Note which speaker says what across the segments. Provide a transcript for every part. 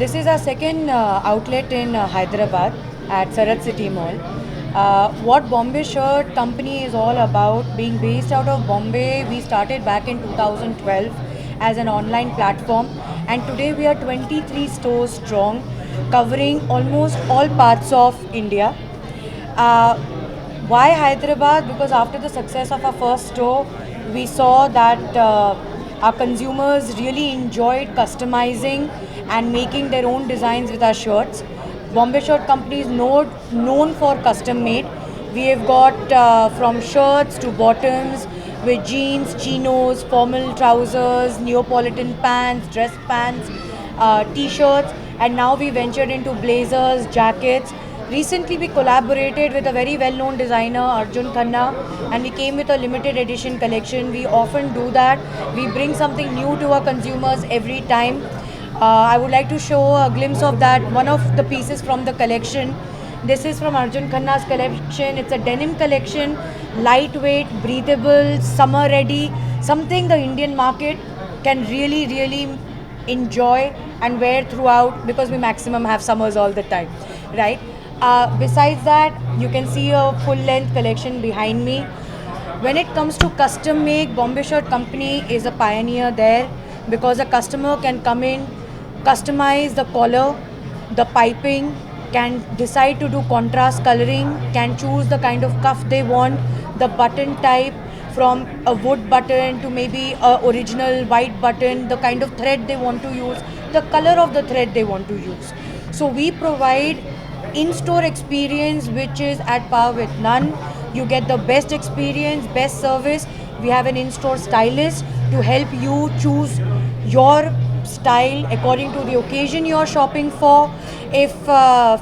Speaker 1: This is our second outlet in Hyderabad at Sarat City Mall. What Bombay Shirt Company is all about, being based out of Bombay, we started back in 2012 as an online platform, and today we are 23 stores strong, covering almost all parts of India. Uh, why Hyderabad? Because after the success of our first store, we saw that our consumers really enjoyed customizing and making their own designs with our shirts. Bombay Shirt Company is known for custom made. We have got from shirts to bottoms with jeans, chinos, formal trousers, Neapolitan pants, dress pants, t-shirts, and now we ventured into blazers, jackets. Recently, we collaborated with a very well-known designer, Arjun Khanna, and we came with a limited edition collection. We often do that. We bring something new to our consumers every time. I would like to show a glimpse of that. One of the pieces from the collection. This is from Arjun Khanna's collection. It's a denim collection, lightweight, breathable, summer ready. Something the Indian market can really enjoy and wear throughout because we maximum have summers all the time, right? Besides that, you can see a full length collection behind me. When it comes to custom make, Bombay Shirt Company is a pioneer there because a customer can come in, customize the collar, the piping, can decide to do contrast coloring, can choose the kind of cuff they want, the button type from a wood button to maybe a original white button, the kind of thread they want to use, the color of the thread they want to use. So we provide in-store experience which is at par with none. You get the best experience, best service. We have an in-store stylist to help you choose your style according to the occasion you're shopping for. If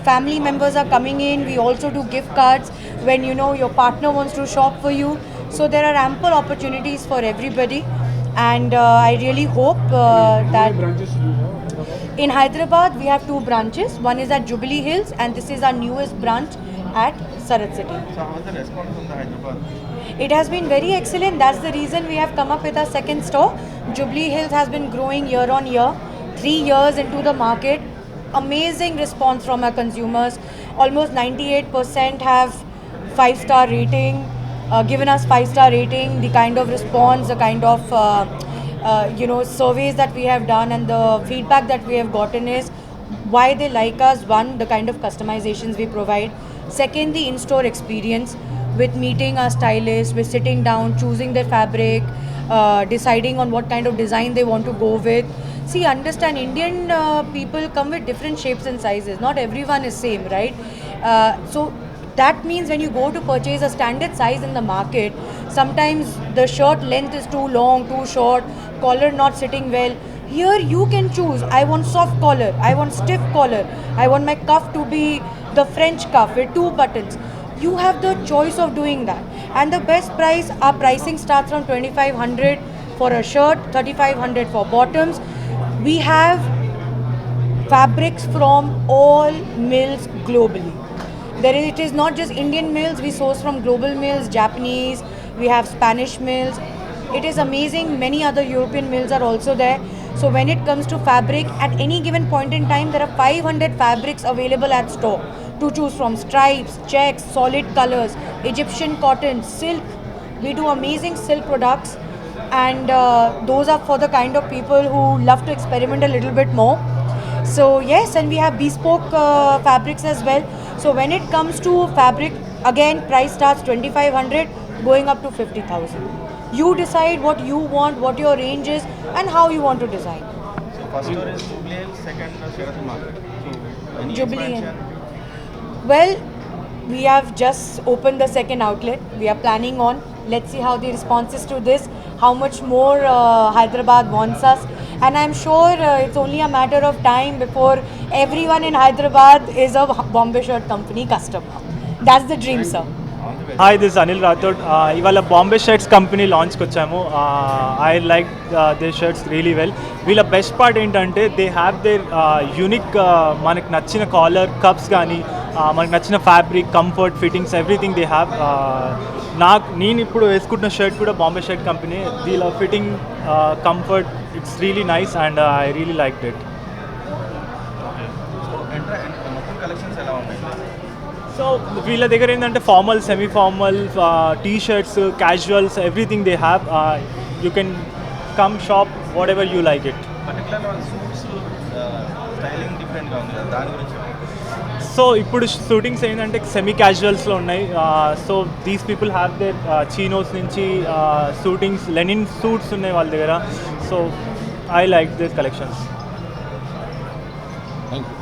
Speaker 1: family members are coming in, we also do gift cards when you know your partner wants to shop for you. So there are ample opportunities for everybody, and I really hope that in Hyderabad, we have two branches. One is at Jubilee Hills, and this is our newest branch at Sarat City.
Speaker 2: So how's the response from the Hyderabad?
Speaker 1: It has been very excellent. That's the reason we have come up with our second store. Jubilee Hills has been growing year on year. 3 years into the market, amazing response from our consumers. Almost 98% have 5-star rating, given us 5-star rating. The kind of response, the kind of surveys that we have done and the feedback that we have gotten is why they like us. One, the kind of customizations we provide. Second, the in-store experience with meeting our stylist, with sitting down, choosing their fabric, deciding on what kind of design they want to go with. See, understand, Indian people come with different shapes and sizes. Not everyone is same, right? So that means when you go to purchase a standard size in the market, sometimes the shirt length is too long, too short, collar not sitting well. Here you can choose. I want soft collar, I want stiff collar, I want my cuff to be the French cuff with 2 buttons. You have the choice of doing that. And the best price, our pricing starts from 2500 for a shirt, 3500 for bottoms. We have fabrics from all mills globally. It is not just Indian mills, we source from global mills, Japanese, we have Spanish mills. It is amazing, many other European mills are also there. So when it comes to fabric, at any given point in time, there are 500 fabrics available at store to choose from: stripes, checks, solid colors, Egyptian cotton, silk. We do amazing silk products, and those are for the kind of people who love to experiment a little bit more. So yes, and we have bespoke fabrics as well. So when it comes to fabric, again price starts 2500 going up to 50,000. You decide what you want, what your range is, and how you want to design.
Speaker 2: So first store is Jubilee Hills, second Sheraton Market. So any
Speaker 1: Jubilee
Speaker 2: expansion?
Speaker 1: Well, we have just opened the second outlet. We are planning on. Let's see how the response is to this, how much more Hyderabad wants us. And I'm sure it's only a matter of time before everyone in Hyderabad is a Bombay Shirt Company customer. That's the dream, sir.
Speaker 2: All the best.
Speaker 3: Hi this Anil Rathod ఇవాళ Bombay shirts company లాంచ్కి వచ్చాము. I like they shirts really well. వీళ్ళ best part ఏంటంటే they have their unique, మనకు నచ్చిన caller cups కానీ మనకు నచ్చిన fabric, comfort, fittings, everything they have. నేను ఇప్పుడు వేసుకుంటున్న షర్ట్ కూడా బాంబే షర్ట్ కంపెనీ. వీళ్ళ fitting, comfort, it's really nice and I really like it. So వీళ్ళ దగ్గర ఏంటంటే formal semi formal T shirts casuals everything they have you can come shop what ever you like it.
Speaker 2: Particular suits styling డిఫరెంట్గా ఉంది కదా, దాని గురించి
Speaker 3: so ఇప్పుడు shootings ఏంటంటే సెమీ క్యాజువల్స్లో ఉన్నాయి. So these people have their chinos నుంచి షూటింగ్స్ లెనిన్ సూట్స్ ఉన్నాయి వాళ్ళ దగ్గర. So I like this collections.
Speaker 4: Thank you.